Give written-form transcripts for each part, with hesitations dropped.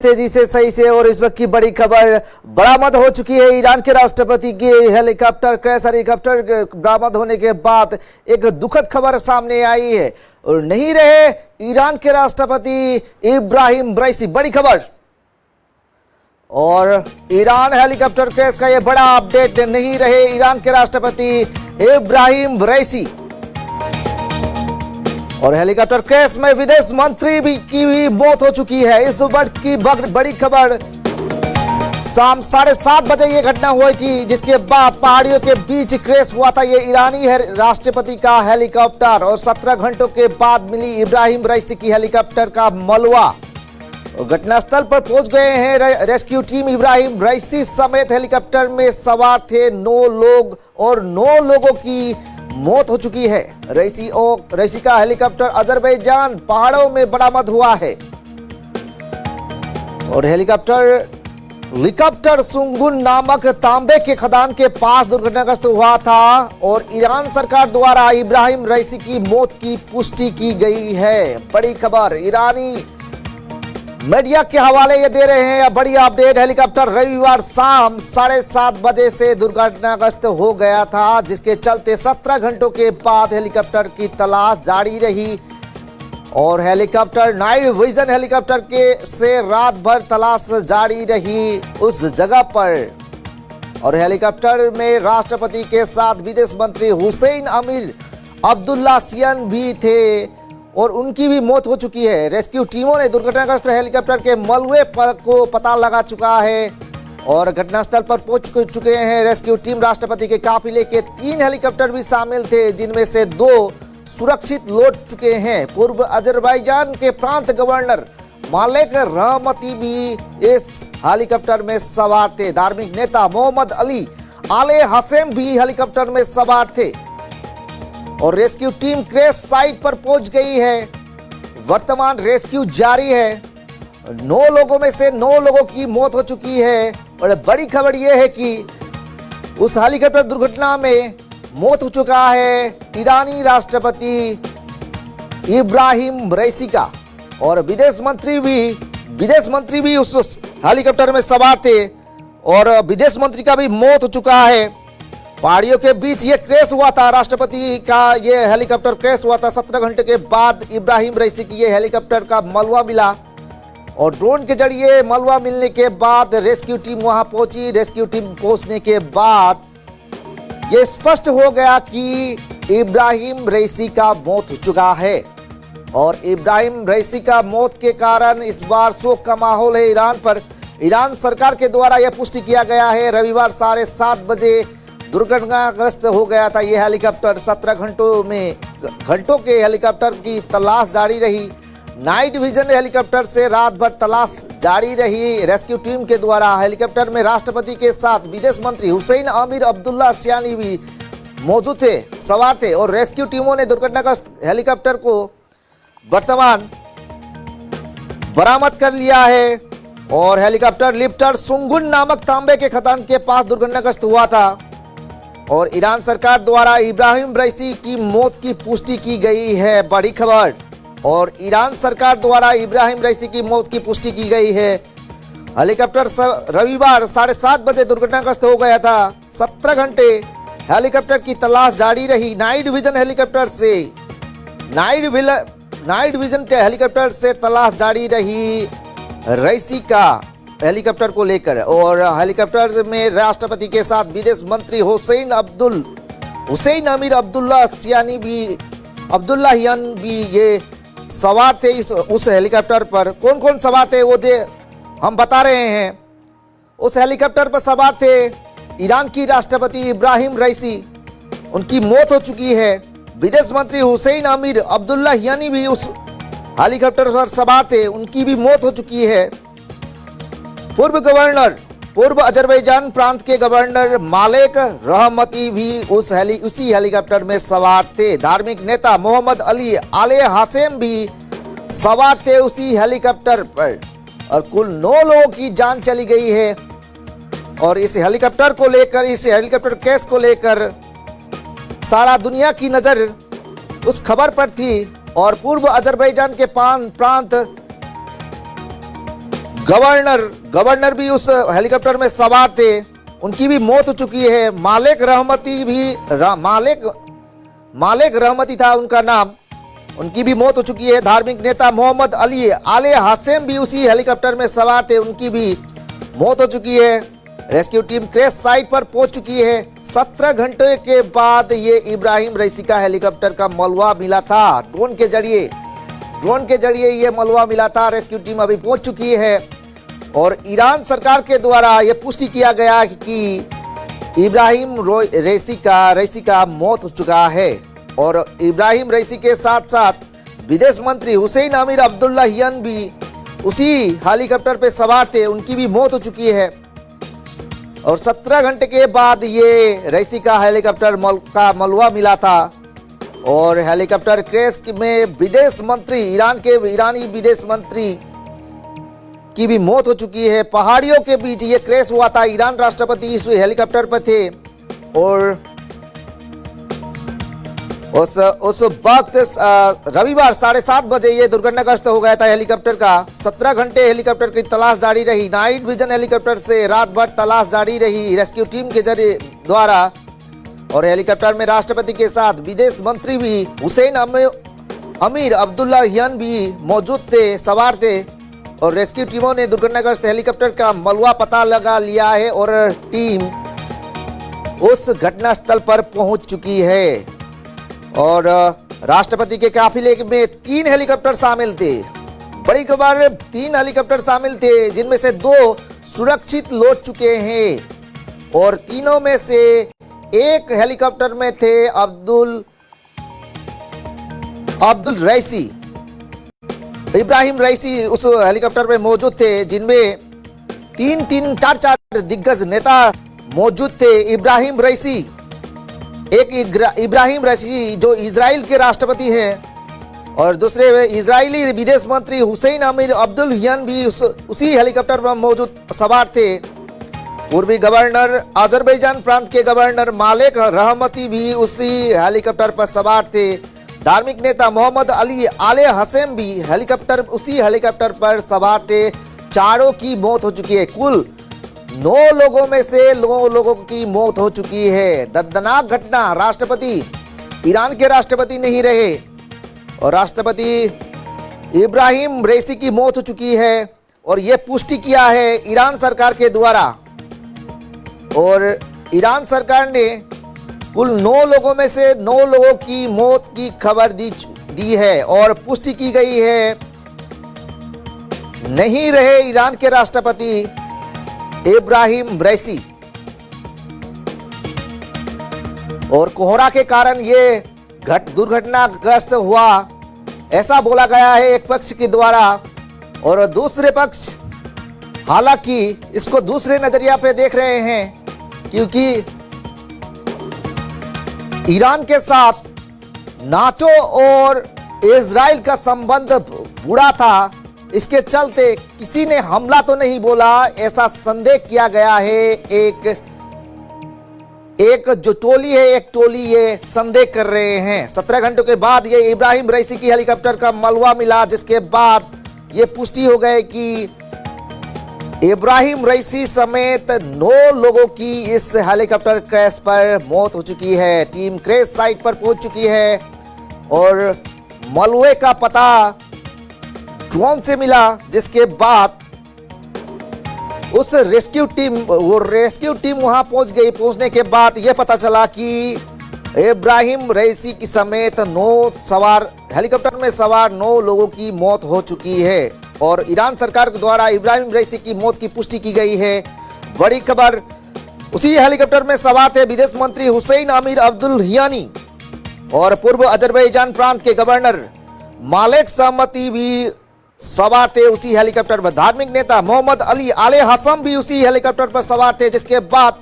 तेजी से सही से और इस वक्त की बड़ी खबर बरामद हो चुकी है। ईरान के राष्ट्रपति के हेलीकॉप्टर क्रैश, हेलीकॉप्टर बरामद होने के बाद एक दुखद खबर सामने आई है और नहीं रहे ईरान के राष्ट्रपति इब्राहिम रईसी। बड़ी खबर और ईरान हेलीकॉप्टर क्रैश का यह बड़ा अपडेट, नहीं रहे ईरान के राष्ट्रपति इब्राहिम रईसी। और हेलीकॉप्टर क्रैश में विदेश मंत्री की भी मौत हो चुकी है। इस वक्त की बड़ी खबर, शाम 7:30 बजे ये घटना हुई थी, जिसके बाद पहाड़ियों के बीच क्रैश हुआ था ये ईरानी राष्ट्रपति का हेलीकॉप्टर और 17 घंटों के बाद मिली इब्राहिम रईसी की हेलीकॉप्टर का मलबा। घटनास्थल पर पहुंच गए हैं रेस्क्यू टीम। इब्राहिम रईसी समेत हेलीकॉप्टर में सवार थे 9 लोग और 9 लोगों की मौत हो चुकी है। रईसी का हेलीकॉप्टर अजरबैजान पहाड़ों में बरामद हुआ है और हेलीकॉप्टर सुंगुन नामक तांबे के खदान के पास दुर्घटनाग्रस्त हुआ था और ईरान सरकार द्वारा इब्राहिम रईसी की मौत की पुष्टि की गई है। बड़ी खबर ईरानी मीडिया के हवाले ये दे रहे हैं। बड़ी अपडेट, हेलीकॉप्टर रविवार शाम 7:30 बजे से दुर्घटनाग्रस्त हो गया था, जिसके चलते 17 घंटों के बाद हेलीकॉप्टर की तलाश जारी रही और हेलीकॉप्टर नाइट विजन हेलीकॉप्टर से रात भर तलाश जारी रही उस जगह पर। और हेलीकॉप्टर में राष्ट्रपति के साथ विदेश मंत्री हुसैन अमीर अब्दुल्लाहियान भी थे और उनकी भी मौत हो चुकी है। रेस्क्यू टीमों ने दुर्घटनाग्रस्त हेलीकॉप्टर के मलबे को पता लगा चुका है और घटनास्थल पर पहुंच चुके हैं रेस्क्यू टीम। राष्ट्रपति के काफिले के 3 हेलीकॉप्टर भी शामिल थे, जिनमें से 2 सुरक्षित लौट चुके हैं। पूर्व अजरबैजान के प्रांत गवर्नर मालेक रहमती भी इस हेलीकॉप्टर में सवार थे। धार्मिक नेता मोहम्मद अली आले हासेम भी हेलीकॉप्टर में सवार थे और रेस्क्यू टीम क्रैश साइट पर पहुंच गई है। वर्तमान रेस्क्यू जारी है। 9 लोगों में से 9 लोगों की मौत हो चुकी है और बड़ी खबर यह है कि उस हेलीकॉप्टर दुर्घटना में मौत हो चुका है ईरानी राष्ट्रपति इब्राहिम रईसी का और विदेश मंत्री भी उस हेलीकॉप्टर में सवार थे और विदेश मंत्री का भी मौत हो चुका है। पहाड़ियों के बीच ये क्रैश हुआ था, राष्ट्रपति का ये हेलीकॉप्टर क्रैश हुआ था। 17 घंटे के बाद इब्राहिम रईसी की ये हेलीकॉप्टर का मलबा मिला और ड्रोन के जरिए मलबा मिलने के बाद रेस्क्यू टीम वहां पहुंची। रेस्क्यू टीम पहुंचने के बाद ये स्पष्ट हो गया कि इब्राहिम रईसी का मौत हो चुका है और इब्राहिम रईसी का मौत के कारण इस बार शोक का माहौल है ईरान पर। ईरान सरकार के द्वारा यह पुष्टि किया गया है। रविवार 7:30 बजे दुर्घटनाग्रस्त हो गया था यह हेलीकॉप्टर। 17 घंटों के हेलीकॉप्टर की तलाश जारी रही। नाइट विजन हेलीकॉप्टर से रात भर तलाश जारी रही रेस्क्यू टीम के द्वारा। हेलीकॉप्टर में राष्ट्रपति के साथ विदेश मंत्री हुसैन अमीर अब्दुल्लाहियान भी मौजूद थे, सवार थे और रेस्क्यू टीमों ने दुर्घटनाग्रस्त हेलीकॉप्टर को वर्तमान बरामद कर लिया है और हेलीकॉप्टर लिफ्टर सुंगुन नामक तांबे के खदान के पास दुर्घटनाग्रस्त हुआ था और ईरान सरकार द्वारा इब्राहिम रईसी की मौत की पुष्टि की गई है। बड़ी खबर और ईरान सरकार द्वारा इब्राहिम रईसी की मौत की पुष्टि की गई है। हेलीकॉप्टर रविवार 7:30 बजे दुर्घटनाग्रस्त हो गया था। 17 घंटे हेलीकॉप्टर की तलाश जारी रही। नाइट विजन हेलीकॉप्टर से तलाश जारी रही रईसी का हेलीकॉप्टर को लेकर और हेलीकॉप्टर में राष्ट्रपति के साथ विदेश मंत्री हुसैन अमीर अब्दुल्लाहियान भी ये सवार थे उस हेलीकॉप्टर पर। कौन कौन सवार थे वो हम बता रहे हैं। उस हेलीकॉप्टर पर सवार थे ईरान की राष्ट्रपति इब्राहिम रईसी, उनकी मौत हो चुकी है। विदेश मंत्री हुसैन अमीर अब्दुल्लाहियान भी उस हेलीकॉप्टर पर सवार थे, उनकी भी मौत हो चुकी है। पूर्व अजरबैजान प्रांत के गवर्नर मालेक रहमती भी उसी हेलीकॉप्टर में सवार थे। धार्मिक नेता मोहम्मद अली आले हासेम भी सवार थे उसी हेलीकॉप्टर पर और कुल 9 लोगों की जान चली गई है। और इस हेलीकॉप्टर क्रैश को लेकर सारा दुनिया की नजर उस खबर पर थी और पूर्व अजरबैजान के प्रांत गवर्नर भी उस हेलीकॉप्टर में सवार थे, उनकी भी मौत हो चुकी है। मालिक रहमती था उनका नाम, उनकी भी मौत हो चुकी है। धार्मिक नेता मोहम्मद अली आले हासेम भी उसी हेलीकॉप्टर में सवार थे, उनकी भी मौत हो चुकी है। रेस्क्यू टीम क्रैश साइट पर पहुंच चुकी है। 17 घंटे के बाद ये इब्राहिम रईसी का हेलीकॉप्टर का मलबा मिला था। ड्रोन के जरिए ये मलबा मिला था। रेस्क्यू टीम अभी पहुंच चुकी है और ईरान सरकार के द्वारा ये पुष्टि किया गया कि इब्राहिम रईसी का मौत हो चुका है। और इब्राहिम रईसी के साथ साथ विदेश मंत्री हुसैन अमीर अब्दुल्लाहियन भी उसी हेलीकॉप्टर पे सवार थे, उनकी भी मौत हो चुकी है। और 17 घंटे के बाद ये रईसी का हेलीकॉप्टर का मलबा मिला था। और हेलीकॉप्टर क्रैश में ईरानी विदेश मंत्री की भी मौत हो चुकी है। पहाड़ियों के बीच ये क्रैश हुआ था। ईरान राष्ट्रपति इस हेलीकॉप्टर पर थे और उस वक्त रविवार 7:30 बजे ये दुर्घटनाग्रस्त हो गया था हेलीकॉप्टर का। 17 घंटे हेलीकॉप्टर की तलाश जारी रही। नाइट विजन हेलीकॉप्टर से रात भर तलाश जारी रही रेस्क्यू टीम के द्वारा। और हेलीकॉप्टर में राष्ट्रपति के साथ विदेश मंत्री भी हुसैन अमीर अब्दुल्लाहियन भी मौजूद थे, सवार थे। और रेस्क्यू टीमों ने दुर्घटनाग्रस्त हेलीकॉप्टर का मलबा पता लगा लिया है और टीम उस घटनास्थल पर पहुंच चुकी है। और राष्ट्रपति के काफिले में 3 हेलीकॉप्टर शामिल थे। बड़ी खबर, 3 हेलीकॉप्टर शामिल थे, जिनमें से 2 सुरक्षित लौट चुके हैं। और तीनों में से एक हेलीकॉप्टर में थे अब्दुल रईसी, इब्राहिम रईसी उस हेलीकॉप्टर में मौजूद थे, जिनमें 4 दिग्गज नेता मौजूद थे। इब्राहिम रईसी जो इजराइल के राष्ट्रपति हैं और दूसरे इजरायली विदेश मंत्री हुसैन अमीर अब्दुल्लाहियन भी उसी हेलीकॉप्टर में मौजूद सवार थे। पूर्वी गवर्नर अजरबैजान प्रांत के गवर्नर मालिक रहमती भी उसी हेलीकॉप्टर पर सवार थे। धार्मिक नेता मोहम्मद अली आले हासेम भी उसी हेलीकॉप्टर पर सवार थे। चारों की मौत हो चुकी है। कुल 9 लोगों में से 9 लोगों की मौत हो चुकी है। दर्दनाक घटना। ईरान के राष्ट्रपति नहीं रहे और राष्ट्रपति इब्राहिम रईसी की मौत हो चुकी है और यह पुष्टि किया है ईरान सरकार के द्वारा। और ईरान सरकार ने कुल 9 लोगों में से 9 लोगों की मौत की खबर दी है और पुष्टि की गई है नहीं रहे ईरान के राष्ट्रपति इब्राहिम रईसी। और कोहरा के कारण ये दुर्घटनाग्रस्त हुआ, ऐसा बोला गया है एक पक्ष के द्वारा। और दूसरे पक्ष हालांकि इसको दूसरे नजरिया पे देख रहे हैं, क्योंकि ईरान के साथ नाटो और इजराइल का संबंध बुरा था। इसके चलते किसी ने हमला तो नहीं बोला, ऐसा संदेह किया गया है। एक जो टोली है, एक टोली ये संदेह कर रहे हैं। 17 घंटों के बाद ये इब्राहिम रईसी की हेलीकॉप्टर का मलबा मिला, जिसके बाद ये पुष्टि हो गई कि इब्राहिम रईसी समेत 9 लोगों की इस हेलीकॉप्टर क्रैश पर मौत हो चुकी है। टीम क्रैश साइट पर पहुंच चुकी है और मलबे का पता ड्रोन से मिला, जिसके बाद उस रेस्क्यू टीम वहां पहुंच गई। पहुंचने के बाद यह पता चला कि इब्राहिम रईसी की समेत हेलीकॉप्टर में सवार 9 लोगों की मौत हो चुकी है। और ईरान सरकार के द्वारा इब्राहिम रईसी की मौत की पुष्टि की गई है। बड़ी खबर, उसी हेलीकॉप्टर में सवार थे विदेश मंत्री हुसैन अमीर अब्दुल्लाहियन और पूर्व अजरबैजान प्रांत के गवर्नर मालिक सहमती भी सवार थे उसी हेलीकॉप्टर पर। धार्मिक नेता मोहम्मद अली आले हासम भी उसी हेलीकॉप्टर पर सवार थे, जिसके बाद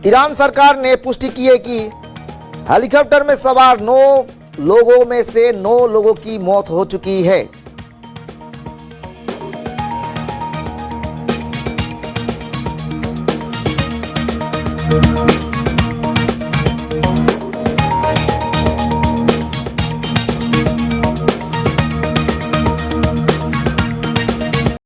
ईरान सरकार ने पुष्टि की है कि हेलीकॉप्टर में सवार 9 लोगों में से 9 लोगों की मौत हो चुकी है।